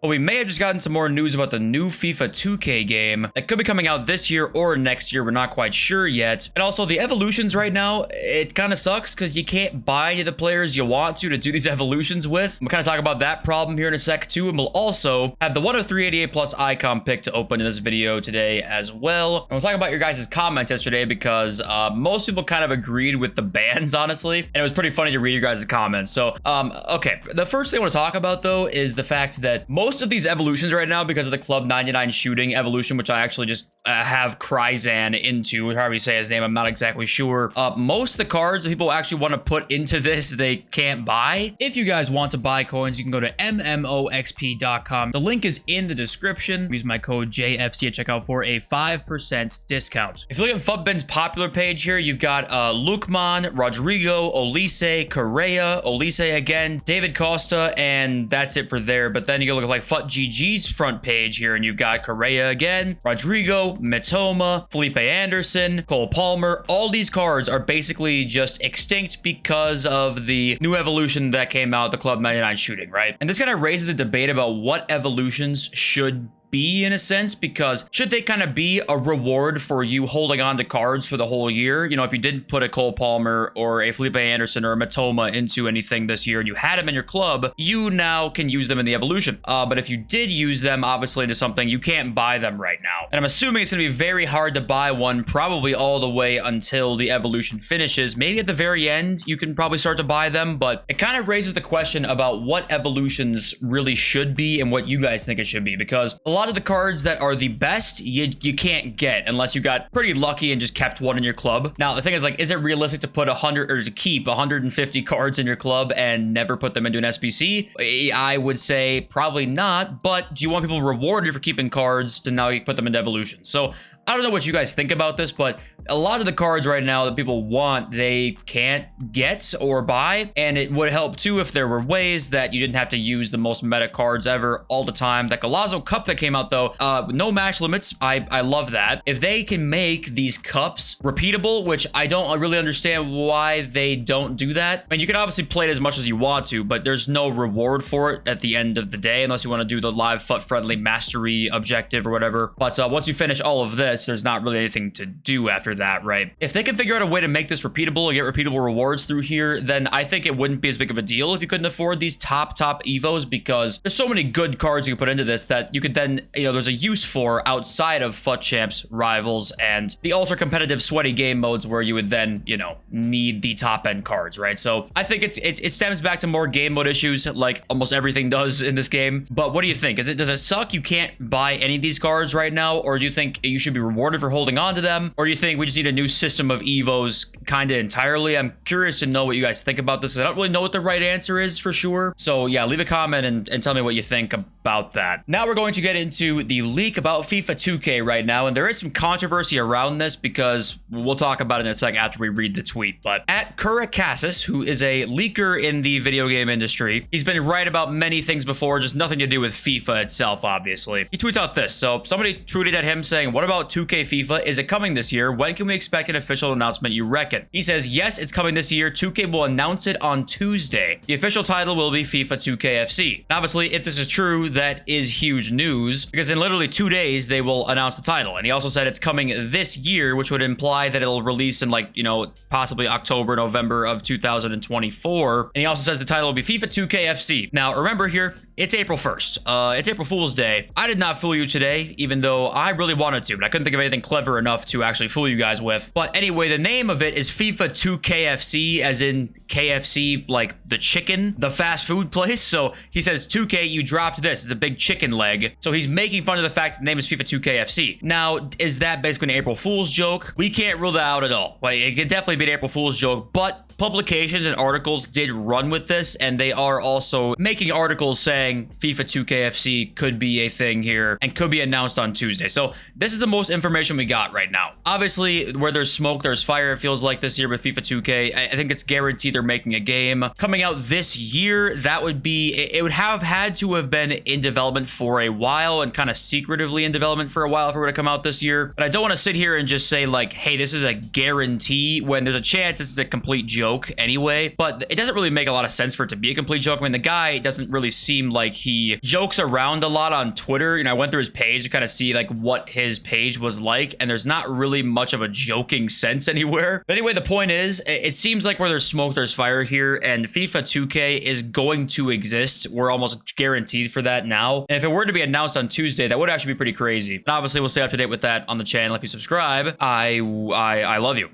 Well, we may have just gotten some more news about the new FIFA 2K game that could be coming out this year or next year. We're not quite sure yet. And also the evolutions right now, it kind of sucks because you can't buy any of the players you want to do these evolutions with. We'll kind of talk about that problem here in a sec too. And we'll also have the 1 of 388 plus icon pick to open in this video today as well. And we'll talk about your guys' comments yesterday because most people kind of agreed with the bans, honestly. And it was pretty funny to read your guys' comments. So, okay. The first thing I want to talk about though is the fact that most of these evolutions right now, because of the Club 99 shooting evolution, which I actually just have Kryzan into, however you say his name, I'm not exactly sure. Most of the cards that people actually want to put into this, they can't buy. If you guys want to buy coins, you can go to mmoxp.com. The link is in the description. Use my code JFC at checkout for a 5% discount. If you look at Futbin's popular page here, you've got Lukman, Rodrigo, Olise, Correa, Olise again, David Costa, and that's it for there. But then you go look at like FutGG's front page here, and you've got Correa again, Rodrigo, Mitoma, Felipe Anderson, Cole Palmer. All these cards are basically just extinct because of the new evolution that came out, the Club 99 shooting, right? And this kind of raises a debate about what evolutions should be in a sense, because should they kind of be a reward for you holding on to cards for the whole year? You know, if you didn't put a Cole Palmer or a Felipe Anderson or a Mitoma into anything this year and you had them in your club, you now can use them in the evolution. But if you did use them obviously into something, you can't buy them right now. And I'm assuming it's going to be very hard to buy one probably all the way until the evolution finishes. Maybe at the very end you can probably start to buy them, but it kind of raises the question about what evolutions really should be and what you guys think it should be, because a lot of the cards that are the best you can't get unless you got pretty lucky and just kept one in your club. Now the thing is, like, is it realistic to put 100 or to keep 150 cards in your club and never put them into an SBC? I would say probably not, but do you want people rewarded for keeping cards to now you put them into evolution? So I don't know what you guys think about this, but a lot of the cards right now that people want, they can't get or buy. And it would help too if there were ways that you didn't have to use the most meta cards ever all the time. That Golazo Cup that came out though, no match limits. I love that. If they can make these cups repeatable, which I don't really understand why they don't do that. I mean, you can obviously play it as much as you want to, but there's no reward for it at the end of the day, unless you want to do the live FUT-friendly mastery objective or whatever. But once you finish all of this, there's not really anything to do after that, right? If they can figure out a way to make this repeatable and get repeatable rewards through here, then I think it wouldn't be as big of a deal if you couldn't afford these top evos, because there's so many good cards you can put into this that you could then, you know, there's a use for outside of FUT Champs, Rivals, and the ultra competitive sweaty game modes where you would then, you know, need the top end cards, right? So I think it stems back to more game mode issues, like almost everything does in this game. But what do you think? Does it suck you can't buy any of these cards right now, or do you think you should be rewarded for holding on to them, or do you think we just need a new system of evos kind of entirely? I'm curious to know what you guys think about this. I don't really know what the right answer is for sure. So yeah, leave a comment and tell me what you think about that. Now we're going to get into the leak about FIFA 2K right now, and there is some controversy around this because we'll talk about it in a sec after we read the tweet. But at Kurakasis, who is a leaker in the video game industry, he's been right about many things before, just nothing to do with FIFA itself, obviously. He tweets out this. So somebody tweeted at him saying, "What about 2K FIFA? Is it coming this year? When can we expect an official announcement, you reckon?" He says, yes, it's coming this year. 2K will announce it on Tuesday. The official title will be FIFA 2KFC. Obviously, if this is true, that is huge news, because in literally 2 days, they will announce the title. And he also said it's coming this year, which would imply that it'll release in, like, you know, possibly October, November of 2024. And he also says the title will be FIFA 2KFC. Now, remember here, it's April 1st. It's April Fool's Day. I did not fool you today, even though I really wanted to, but I couldn't think of anything clever enough to actually fool you guys with. But anyway, the name of it is FIFA 2KFC, as in KFC, like the chicken, the fast food place. So he says, 2K, you dropped this. It's a big chicken leg. So he's making fun of the fact the name is FIFA 2KFC. Now, is that basically an April Fool's joke? We can't rule that out at all. Like, it could definitely be an April Fool's joke, but publications and articles did run with this, and they are also making articles saying FIFA 2KFC could be a thing here and could be announced on Tuesday. So this is the most information we got right now. Obviously, where there's smoke, there's fire, it feels like this year with FIFA 2K. I think it's guaranteed they're making a game coming out this year. That would be, it would have had to have been in development for a while and kind of secretively in development for a while if it were to come out this year. But I don't want to sit here and just say like, hey, this is a guarantee when there's a chance this is a complete joke anyway. But it doesn't really make a lot of sense for it to be a complete joke. I mean, the guy doesn't really seem like he jokes around a lot on Twitter. You know, I went through his page to kind of see like what his page was like, and there's not really much of a joking sense anywhere. But anyway, the point is, it seems like where there's smoke, there's fire here, and FIFA 2K is going to exist. We're almost guaranteed for that now. And if it were to be announced on Tuesday, that would actually be pretty crazy. And obviously, we'll stay up to date with that on the channel. If you subscribe, I love you.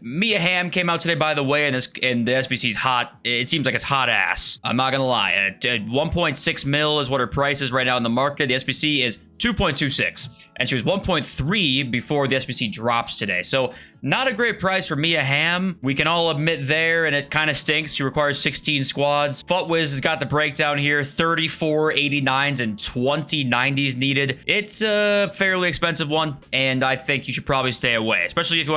Mia Hamm came out today, by the way, and the SBC's hot. It seems like it's hot ass. I'm not gonna lie. 1.6 mil is what her price is right now in the market. The SBC is 2.26, and she was 1.3 before the SBC drops today. So not a great price for Mia Hamm. We can all admit there, and it kind of stinks. She requires 16 squads. FUTWiz has got the breakdown here: 34 89s and 20 90s needed. It's a fairly expensive one, and I think you should probably stay away, especially if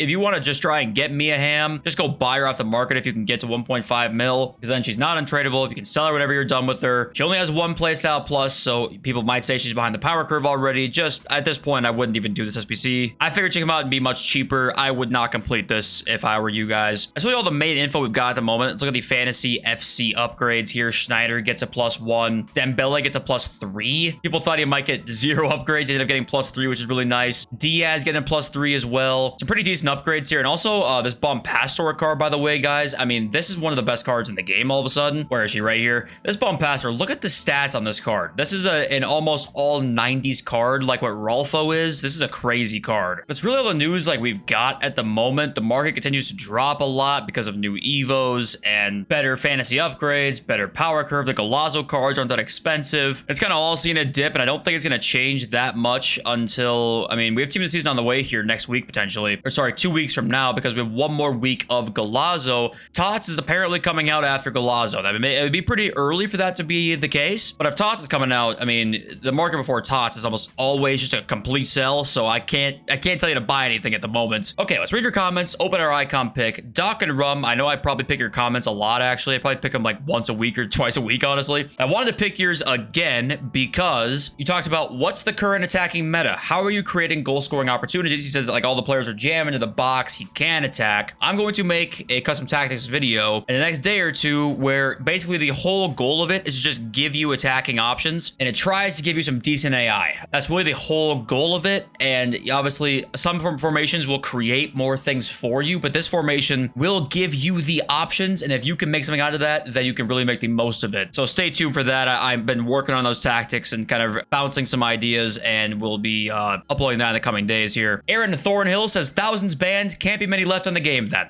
you want to just try and get Mia Hamm. Just go buy her off the market if you can get to 1.5 mil, because then she's not untradeable. You can sell her whenever you're done with her. She only has one playstyle plus, so people might say she's behind the power curve already. Just at this point, I wouldn't even do this SBC. I figured she come out and be much cheaper. I would not complete this if I were you guys. That's really all the main info we've got at the moment. Let's look at the fantasy FC upgrades here. Schneider gets a +1. Dembele gets a +3. People thought he might get 0 upgrades. He ended up getting +3, which is really nice. Diaz getting a +3 as well. Some pretty decent upgrades here. And also this Bomb Pastor card, by the way, guys. I mean, this is one of the best cards in the game all of a sudden. Where is she? Right here. This Bomb Pastor, look at the stats on this card. This is an almost all 90s card, like what Rolfo is. This is a crazy card. That's really all the news like we've got at the moment. The market continues to drop a lot because of new Evos and better fantasy upgrades, better power curve. The Golazo cards aren't that expensive. It's kind of all seen a dip, and I don't think it's going to change that much until, I mean, we have Team of the Season on the way here next week, potentially. Or sorry, 2 weeks from now, because we have one more week of Golazo. Tots is apparently coming out after Golazo. It would be pretty early for that to be the case, but if Tots is coming out, I mean, the market before Tots is almost always just a complete sell, so I can't tell you to buy anything at the moment. Okay, let's read your comments. Open our icon pick. Doc and Rum. I know I probably pick your comments a lot, actually. I probably pick them like once a week or twice a week, honestly. I wanted to pick yours again because you talked about what's the current attacking meta. How are you creating goal scoring opportunities? He says that, like, all the players are jamming into the box. He can attack. I'm going to make a custom tactics video in the next day or two where basically the whole goal of it is to just give you attacking options, and it tries to give you some decent AI. That's really the whole goal of it. And obviously some formations will create more things for you, but this formation will give you the options, and if you can make something out of that, then you can really make the most of it. So stay tuned for that. I've been working on those tactics and kind of bouncing some ideas, and we'll be uploading that in the coming days here. Aaron Thornhill says thousands banned, can't be many left on the game then.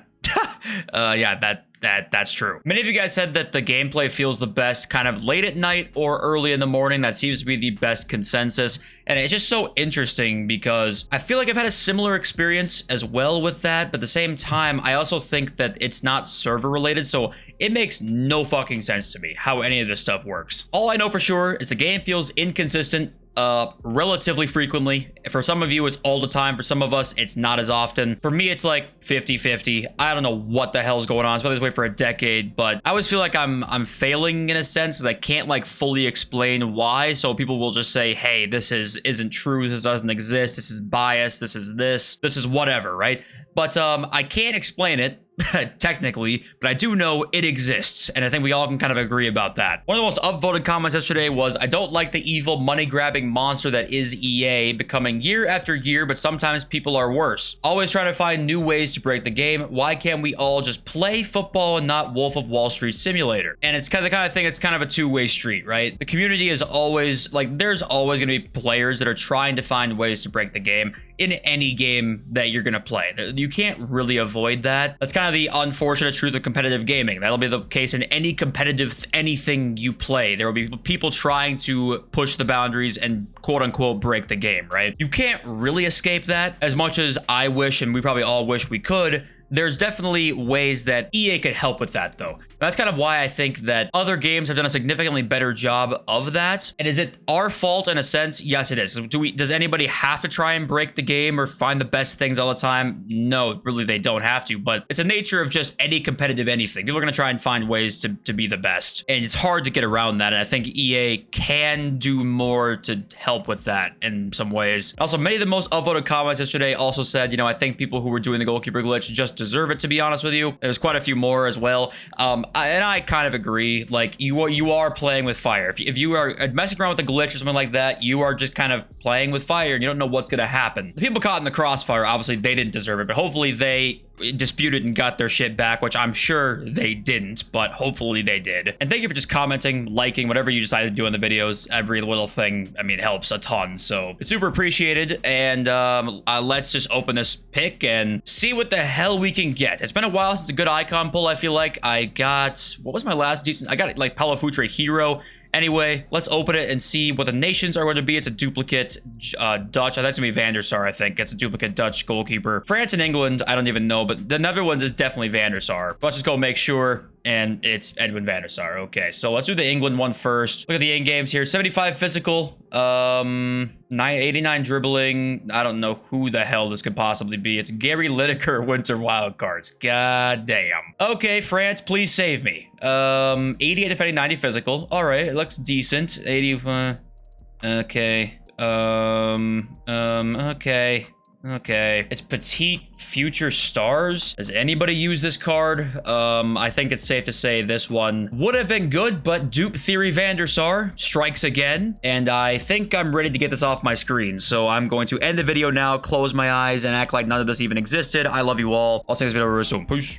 Yeah, that's true. Many of you guys said that the gameplay feels the best kind of late at night or early in the morning. That seems to be the best consensus. And it's just so interesting because I feel like I've had a similar experience as well with that. But at the same time, I also think that it's not server related. So it makes no fucking sense to me how any of this stuff works. All I know for sure is the game feels inconsistent relatively frequently. For some of you, it's all the time. For some of us, it's not as often. For me, it's like 50-50. I don't know what the hell's going on. It's been this way for a decade, but I always feel like I'm failing in a sense because I can't like fully explain why. So people will just say, hey, this isn't true. This doesn't exist. This is biased. This is whatever, right? But I can't explain it technically, but I do know it exists, and I think we all can kind of agree about that. One of the most upvoted comments yesterday was, I don't like the evil money-grabbing monster that is EA becoming year after year, but sometimes people are worse. Always trying to find new ways to break the game. Why can't we all just play football and not Wolf of Wall Street Simulator? And it's kind of the kind of thing, it's kind of a two-way street, right? The community is always, like, there's always going to be players that are trying to find ways to break the game in any game that you're going to play. You can't really avoid that. That's kind of the unfortunate truth of competitive gaming. That'll be the case in any competitive anything you play. There will be people trying to push the boundaries and quote unquote break the game, right? You can't really escape that. As much as I wish, and we probably all wish we could, there's definitely ways that EA could help with that, though. That's kind of why I think that other games have done a significantly better job of that. And is it our fault in a sense? Yes, it is. Does anybody have to try and break the game or find the best things all the time? No, really, they don't have to. But it's the nature of just any competitive anything. People are going to try and find ways to be the best. And it's hard to get around that. And I think EA can do more to help with that in some ways. Also, many of the most upvoted comments yesterday also said, you know, I think people who were doing the goalkeeper glitch just deserve it, to be honest with you. There's quite a few more as well. And I kind of agree. Like, you are playing with fire. If you are messing around with a glitch or something like that, you are just kind of playing with fire and you don't know what's going to happen. The people caught in the crossfire, obviously, they didn't deserve it, but hopefully they disputed and got their shit back, which I'm sure they didn't, but hopefully they did. And thank you for just commenting, liking, whatever you decide to do in the videos. Every little thing, I mean, helps a ton, so it's super appreciated. And let's just open this pick and see what the hell we can get. It's been a while since a good icon pull. I feel like I got, what was my last decent? I got like Palafutre Hero. Anyway, let's open it and see what the nations are going to be. It's a duplicate Dutch. That's going to be Van der Sar, I think. It's a duplicate Dutch goalkeeper. France and England, I don't even know, but the Netherlands is definitely Van der Sar. Let's just go make sure, and it's Edwin Van der Sar. Okay, so let's do the England one first. Look at the in-games here. 75 physical, 89 dribbling. I don't know who the hell this could possibly be. It's Gary Lineker Winter Wildcards. God damn. Okay, France, please save me. 88 defending, 90 physical. All right, it looks decent. 80. Okay. Okay. It's Petite Future Stars. Does anybody use this card? I think it's safe to say this one would have been good, but Dupe Theory Van der Sar strikes again. And I think I'm ready to get this off my screen. So I'm going to end the video now, close my eyes, and act like none of this even existed. I love you all. I'll see you guys in the video real soon. Peace.